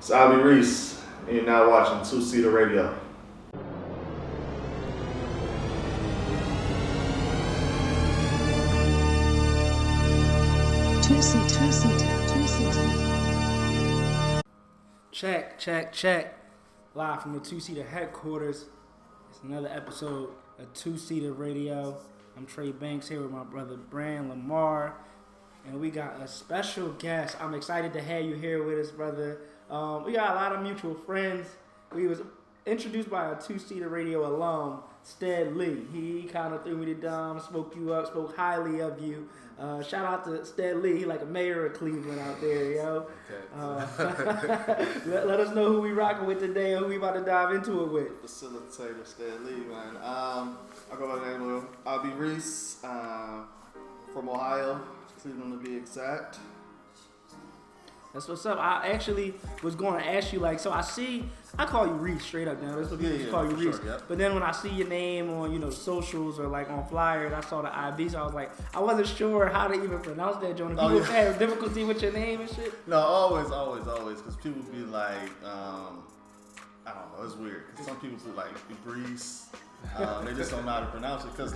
It's Ibrease, and you're now watching 2SEATER Radio. Check. Live from the 2SEATER headquarters. It's another episode of 2SEATER Radio. I'm Trey Banks here with my brother Brand Lamar. And we got a special guest. I'm excited to have you here with us, brother. We got a lot of mutual friends. We was introduced by a 2SEATER Radio alum, Stead Lee. He kind of threw me the dime, spoke you up, spoke highly of you. Shout out to Stead Lee. He like a mayor of Cleveland out there, yo. Okay. Let us know who we rocking with today and who we about to dive into it with. Facilitator Stead Lee, man. I go by the name of Ibrease, from Ohio, Cleveland to be exact. That's what's up. I actually was going to ask you, so I call you Reese straight up now. That's what people call you Reese. Sure, yep. But then when I see your name on, socials or on flyers, I saw the IB, so I was like, I wasn't sure how to even pronounce that, Jonah. People have difficulty with your name and shit? No, always, because people be like, I don't know, it's weird. Cause some people put Ibrease, they just don't know how to pronounce it. Because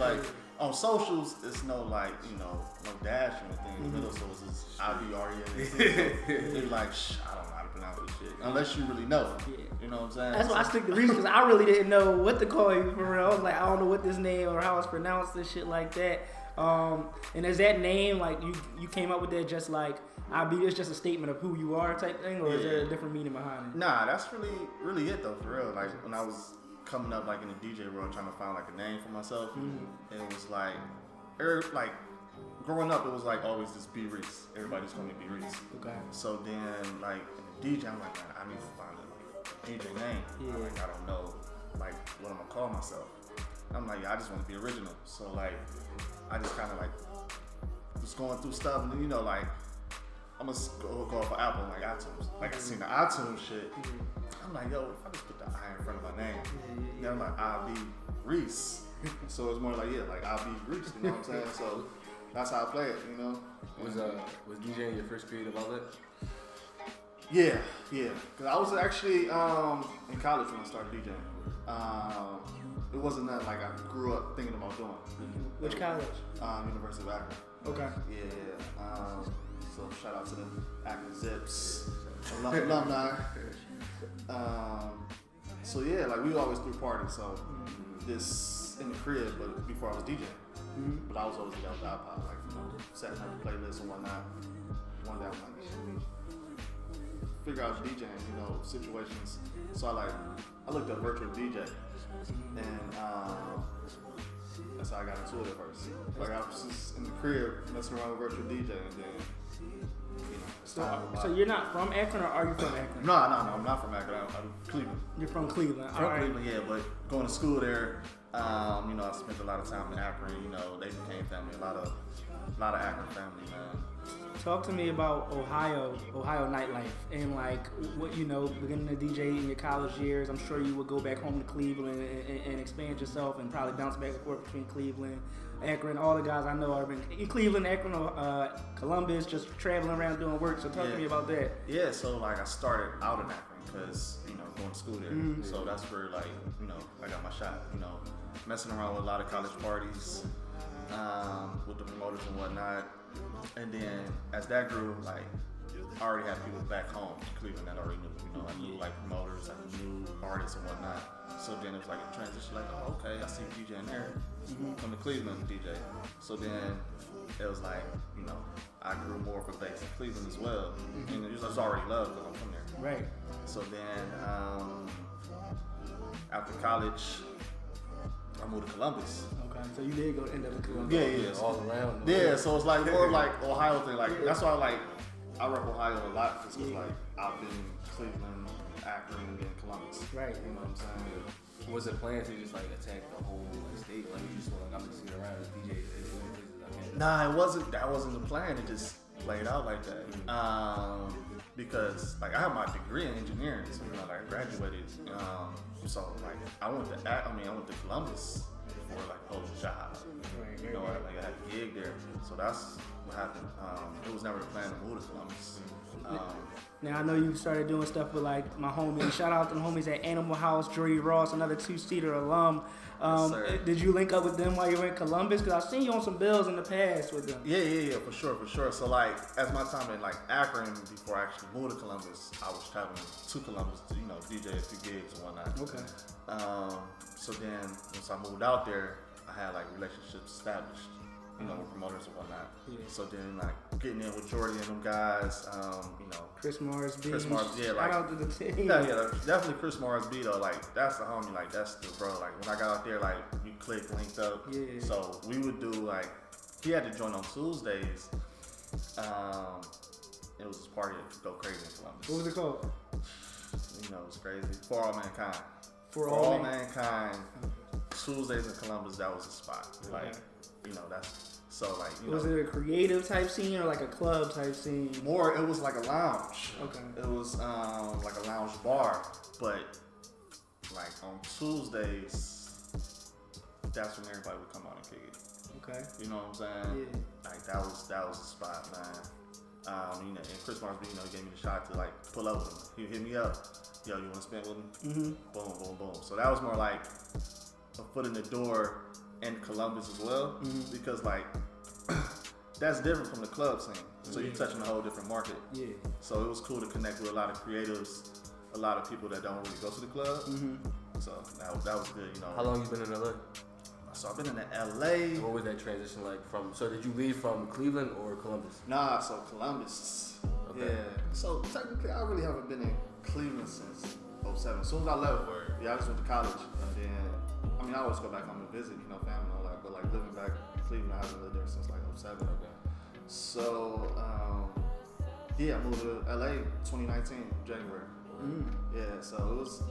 on socials, it's no dash or anything in the middle, so it's just IBRES. They're like, I don't know how to pronounce this shit. Unless you really know. Yeah. You know what I'm saying? That's why I stick to Reese, because I really didn't know what to call you for real. I was like, I don't know what this name or how it's pronounced and shit like that. And is that name, you came up with that just it's just a statement of who you are type thing, or is there a different meaning behind it? Nah, that's really it though, for real. When I was coming up in the DJ world trying to find a name for myself, and it was growing up, it was always this B Reese. Everybody's calling me B Reese. Okay. So then in the DJ, I'm like, man, I need to find a DJ name. Yeah. I don't know what I'm gonna call myself. I'm like, I just want to be original. So I just kind of just going through stuff, and then I'm gonna go for Apple, iTunes. I seen the iTunes shit. I'm like, yo, if I just put the I in front of my name, then I'm like, Ibrease. So it's more Ibrease, you know what I'm saying? So that's how I play it, Was DJing your first creative outlet? Yeah. Cause I was actually in college when I started DJing. It wasn't that I grew up thinking about doing. Which college? University of Akron. Okay. Yeah. So shout out to the Akron Zips alumni. So yeah, we always threw parties. So this in the crib, but before I was DJing. But I was always down with the iPod, setting up the playlist and whatnot. One day I was figure out DJing, situations. So I looked up virtual DJ, and that's how I got into it at first. I was just in the crib messing around with virtual DJ, and then So you're not from Akron, or are you from Akron? No, I'm not from Akron. I'm Cleveland. You're from Cleveland. Cleveland, yeah, but going to school there. I spent a lot of time in Akron. They became family. A lot of Akron family, man. Talk to me about Ohio nightlife, and what beginning to DJ in your college years. I'm sure you would go back home to Cleveland and expand yourself, and probably bounce back and forth between Cleveland, Akron. All the guys I know are in Cleveland, Akron, Columbus, just traveling around doing work. So talk to me about that. Yeah, so I started out in Akron because going to school there. So that's where I got my shot. Messing around with a lot of college parties, with the promoters and whatnot. And then as that grew, I already had people back home in Cleveland that already knew. I knew promoters, I knew artists and whatnot. So then it was a transition. Oh, okay, I see DJ in there. Come to Cleveland DJ. So then it was I grew more of a base in Cleveland as well. And it was already love because I'm from there. Right. So then after college, I moved to Columbus. Okay, so you did go end up in Columbus. Yeah. All around. Yeah, so it's more of Ohio thing. That's why I rep Ohio a lot because I've been Cleveland, Akron, and then Columbus. Right. You know what I'm saying? Was it planned to just attack the whole state? You just I'm just sitting around as DJ as many places as I can? Nah, it wasn't. That wasn't the plan. It just played out like that. Because I have my degree in engineering, so I graduated. So I went to Columbus for like a whole job. You know, like I had a gig there, so that's what happened. It was never the plan to move to Columbus. Now I know you started doing stuff with like my homies. Shout out to the homies at Animal House, Jordy Ross, another 2SEATER alum. Yes, did you link up with them while you were in Columbus? Because I've seen you on some bills in the past with them. Yeah, for sure. So like, as my time in like Akron, before I actually moved to Columbus, I was traveling to Columbus to, you know, DJ a few gigs and whatnot. Okay. So then once I moved out there, I had like relationships established, you know, with promoters and whatnot. Yeah. So then like getting in with Jordy and them guys, you know. Chris Mars, yeah, shout like, out to the team. Yeah, definitely Chris Mars B though. Like that's the homie, like that's the bro. Like when I got out there, like we clicked, linked up. Yeah. So we would do like he had to join on Tuesdays. It was this party to go crazy in Columbus. What was it called? You know, it was crazy. For All Mankind. For All Mankind. Tuesdays in Columbus, that was the spot. Like, you know, that's so like. You was know, it a creative type scene or like a club type scene? More, it was like a lounge. Okay. It was like a lounge bar, but like on Tuesdays, that's when everybody would come out and kick it. Okay. You know what I'm saying? Yeah. Like that was the spot, man. You know, and Chris Mars, you know, he gave me the shot to like pull up with him. He hit me up. Yo, you want to spin with him? Mm-hmm. Boom. So that was more like a foot in the door in Columbus as well, because like that's different from the club scene. So you're touching a whole different market. Yeah. So it was cool to connect with a lot of creatives, a lot of people that don't really go to the club. So that was good, you know. How long you been in LA? So I've been in LA. What was that transition like from? So did you leave from Cleveland or Columbus? Nah, so Columbus. Okay. Yeah. So technically, I really haven't been in Cleveland since '07. As soon as I left, I just went to college, and then I mean I always go back home to visit, you know, family and all that. But like living back in Cleveland, I haven't lived there since like '07. Okay. So I moved to LA 2019 January. Yeah. So it was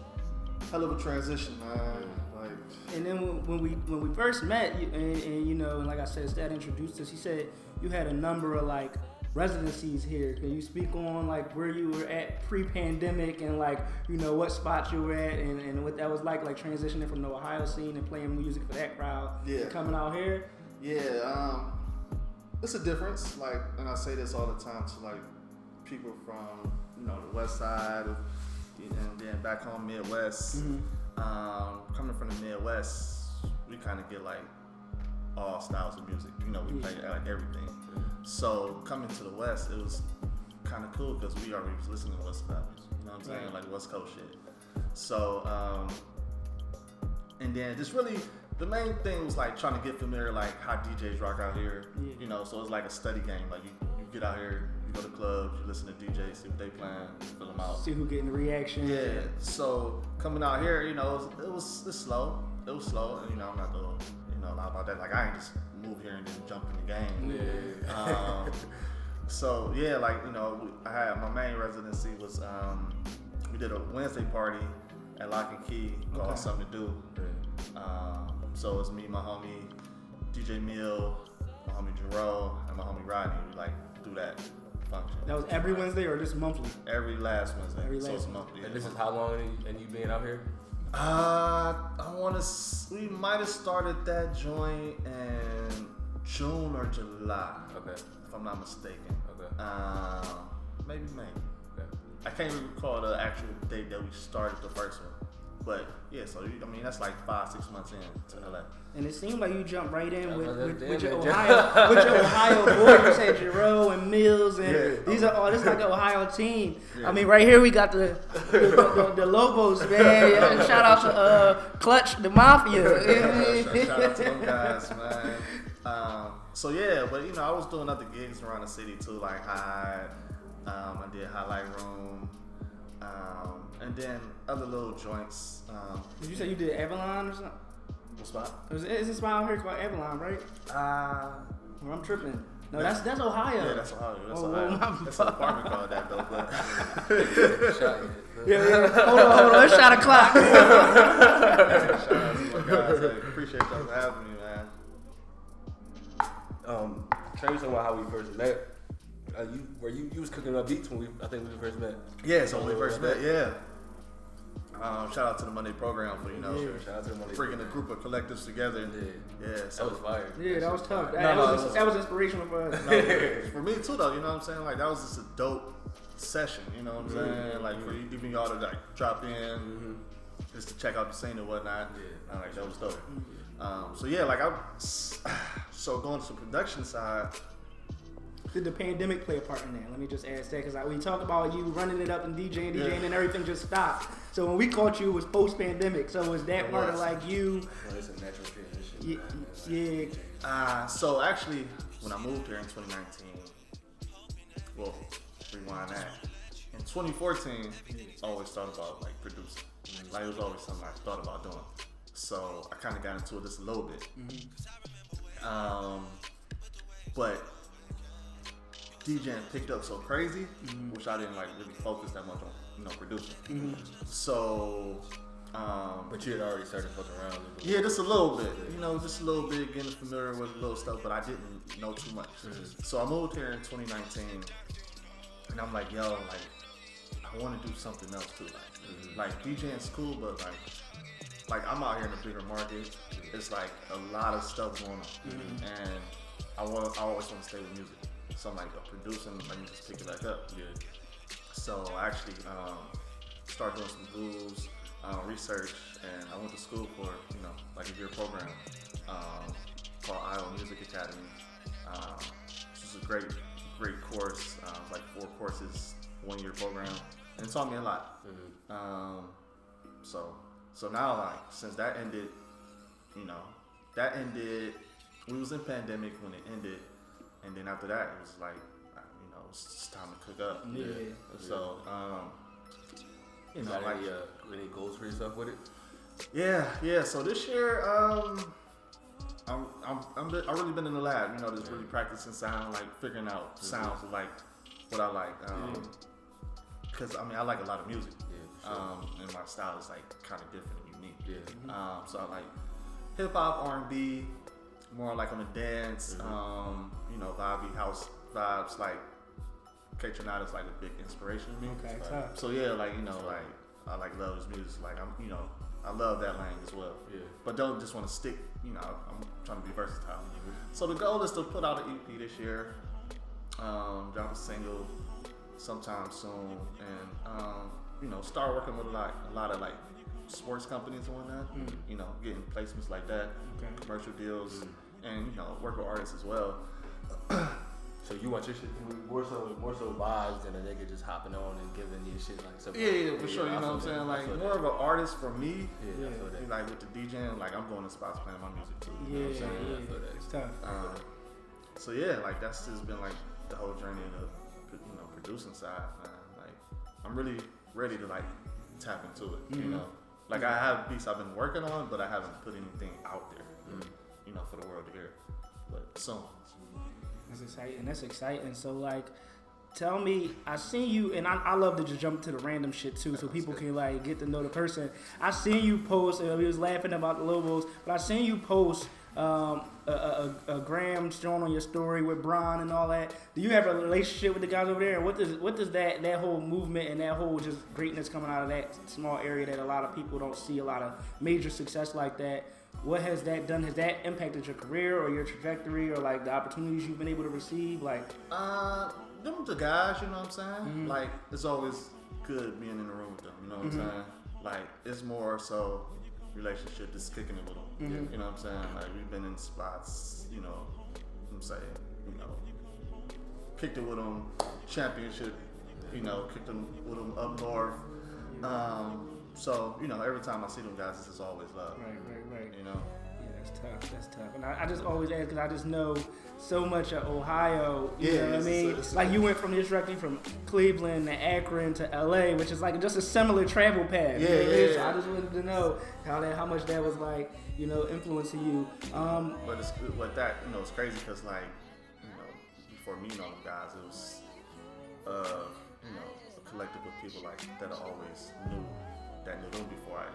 a hell of a transition, man. Like. And then when we first met, and you know, and like I said, Stat introduced us. He said you had a number of like residencies here. Can you speak on like where you were at pre-pandemic and like, you know, what spots you were at and what that was like transitioning from the Ohio scene and playing music for that crowd to coming out here? Yeah, it's a difference. Like, and I say this all the time to like people from, you know, the West Side and then back home Midwest. Coming from the Midwest, we kind of get like all styles of music. You know, we play like everything. So coming to the West, it was kind of cool because we already was listening to West Coast music. You know what I'm saying? Like West Coast shit. So, and then just really the main thing was like trying to get familiar like how DJs rock out here. You know, so it's like a study game. Like you get out here, you go to clubs, you listen to DJs, see what they playing, fill them out. See who getting the reaction. Yeah. So coming out here, you know, it's slow. It was slow, and you know, I'm not gonna, you know, lie about that. Like I ain't just move here and then jump in the game. Yeah. So yeah, like you know, I had my main residency was we did a Wednesday party at Lock and Key called Something to Do. So it's me, my homie DJ Mill, my homie Jerome, and my homie Rodney. We like do that function. That was every Wednesday or just monthly? Every last Wednesday. Every so last it's monthly. And this is how long and you being out here? I want to. We might have started that joint in June or July. Okay. If I'm not mistaken. Okay. Maybe May. Okay. I can't even recall the actual date that we started the first one. But yeah, so I mean that's like 5-6 months in to LA. And it seemed like you jumped right in with your Ohio, Ohio boy. You said Jerome and Mills, and these are all. This is like an Ohio team. Yeah. I mean, right here we got the Lobos, man. Yeah, shout out to Clutch, the Mafia. Shout out to them guys, man. So yeah, but you know I was doing other gigs around the city too, like I did Highlight Room. And then other little joints. Did you say you did Avalon or something? What spot? Is a spot out here called Avalon, right? Or I'm tripping. No, that's Ohio. Yeah, that's Ohio. That's Ohio. Ohio. That's an apartment called that though. But Yeah. Hold on. Let's shot a clock. shout out to my guys. Hey, appreciate y'all for having me, man. Tell me something about how we first met. You was cooking up beats when I think we first met. Yeah, so when we first met, yeah. Shout out to the Monday program for Shout out to the Monday bringing a group of collectives together. Yeah, So that was fire. Yeah, that was tough. No, That was inspirational for us. no, for me too, though. You know what I'm saying? Like that was just a dope session. You know what I'm saying? Like for even y'all to like drop in just to check out the scene and whatnot. Yeah, Like that was dope. So yeah, like so going to the production side. Did the pandemic play a part in that? Let me just ask that because we talk about you running it up and DJing, and everything just stopped. So when we caught you, it was post-pandemic. So was that part of like you? Well, it's a natural transition. Yeah. So actually, when I moved here in 2019, well, rewind that. In 2014, I always thought about like producing. Like it was always something I thought about doing. So I kind of got into it just a little bit. But DJing picked up so crazy, which I didn't like really focus that much on, producing. So, But you had already started fucking around. Yeah, just a little bit. Just a little bit, getting familiar with the little stuff, but I didn't know too much. So I moved here in 2019, and I'm like, yo, like, I want to do something else too. Like DJing's cool, but like I'm out here in a bigger market. It's like a lot of stuff going on, and I always want to stay with music. So I'm like, producing, let me just pick it back up. Yeah. So I actually started doing some grooves, research, and I went to school for, like a year program called Iowa Music Academy. This is a great course. Like 4 courses, 1-year program, and it taught me a lot. So now, like, since that ended, we was in pandemic when it ended. And then after that, it was like, it's time to cook up. Yeah. So, got like any goals for yourself with it? Yeah. So this year, I've really been in the lab. Just really practicing sound, like figuring out sounds of like what I like. Because I like a lot of music. Yeah, for sure. And my style is like kind of different and unique. Yeah. So I like hip hop, R&B. More like on the dance, vibey house vibes. Like K Tronada is like a big inspiration to me. Okay, tough. So yeah, like like I like love his music. Like I love that lane as well. Yeah. But don't just want to stick. I'm trying to be versatile. So the goal is to put out an EP this year, drop a single sometime soon, and start working with a lot of like sports companies and whatnot. Getting placements like that, commercial deals, and work with artists as well. So you want your shit to be more so vibes than a nigga just hopping on and giving you shit like something. Yeah, for sure. You know what I'm saying? Like more of an artist for me. Yeah, I feel that. Like with the DJing, like I'm going to spots playing my music too. Yeah, You know what I'm saying? I feel that. It's tough. So yeah, like that's just been like the whole journey of the producing side, man. Like I'm really ready to like tap into it. Like I have beats I've been working on, but I haven't put anything out there, for the world to hear. But soon. That's exciting. So like, tell me, I seen you, and I love to just jump to the random shit too, so people can like get to know the person. I seen you post, and we was laughing about the Lobos, but I seen you post a gram shown on your story with Bron and all that. Do you have a relationship with the guys over there? And what does that whole movement and that whole just greatness coming out of that small area that a lot of people don't see a lot of major success like that? What has that done? Has that impacted your career or your trajectory or like the opportunities you've been able to receive? Like, them the guys, you know what I'm saying? Like it's always good being in the room with them, you know what I'm saying? Like it's more so relationship just kicking it with them. You know what I'm saying? Like we've been in spots, I'm saying, kicked it with them, championship, kicked them with them up north. So, every time I see them guys, it's always love. Right. Yeah, That's tough. And I just always ask because I just know so much of Ohio. You know what I mean? Like you went from Cleveland to Akron to LA, which is like just a similar travel path. Yeah. So I just wanted to know how much that was like, influencing you. But it's with that, it's crazy because like, before meeting all the guys, it was, a collective of people like that I always knew them before I,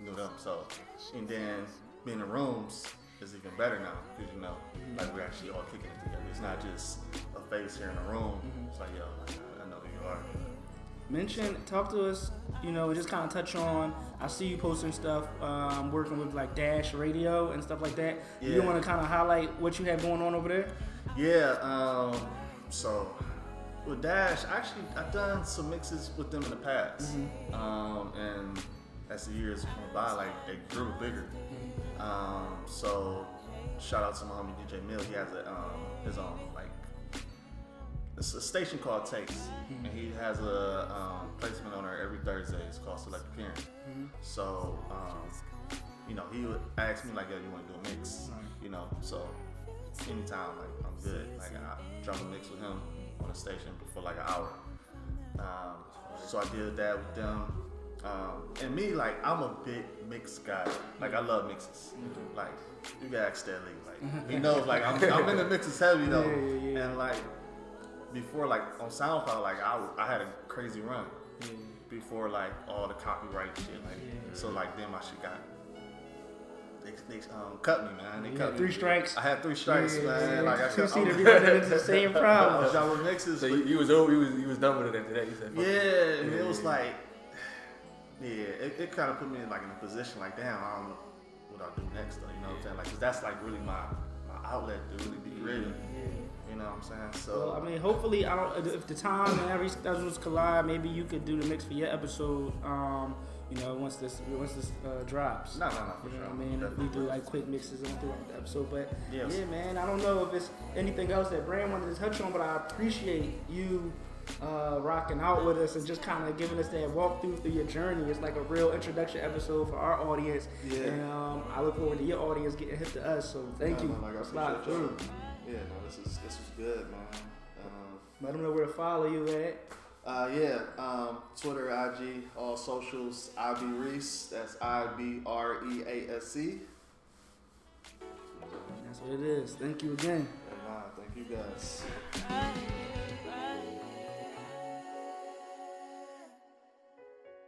knew them. So, and then being in rooms is even better now because like we're actually all kicking it together. It's not just a face here in a room. It's like, yo, I know who you are. Talk to us, you know, and just kind of touch on. I see you posting stuff, working with like Dash Radio and stuff like that. Yeah. You want to kind of highlight what you have going on over there? Yeah. So with Dash, actually, I've done some mixes with them in the past, and as the years went by, like they grew bigger. So shout out to my homie DJ Mill. He has his own like it's a station called Takes, and he has a placement on there every Thursday. It's called Select Appearance. So you know, he would ask me like, "Yo, you want to do a mix?" You know, so anytime, like I'm good. Like I drop a mix with him on the station for like an hour. So I did that with them. And me, like, I'm a big mix guy. Like, I love mixes. Like, you can ask Stanley. Like, he knows, like, I'm in the mixes heavy, though. Yeah. And, like, before, like, on SoundCloud, like, I had a crazy run. Before, like, all the copyright shit. Like, so, like, then my shit got... They cut me, man. They cut me. 3 strikes. I had 3 strikes, man. Like, I 2SEATER, we running into the same I problem. was dropping mixes. So but- you was done with it after that. You said, yeah, and it was like, it kind of put me in like in a position like, damn, I don't know what I'll do next though, you know what I'm saying? Like, 'cause that's like really my outlet to really be creative. You know what I'm saying? So, Well, I mean, hopefully, if the time and every schedules collide, maybe you could do the mix for your episode. You know, once this drops. no, for You know sure. what I mean? Definitely. We do like quick mixes on throughout the episode, but Yes. yeah, man. I don't know if it's anything else that Brand wanted to touch on, but I appreciate you rocking out with us and just kind of giving us that walkthrough through your journey. It's like a real introduction episode for our audience, and I look forward to your audience getting hip to us. So thank you. Like, I Slide appreciate through. y'all. Yeah, no, this is good, man. Let them know where to follow you at. Twitter, IG, all socials, Ibrease. That's IBREASE. That's what it is. Thank you again. Thank you guys.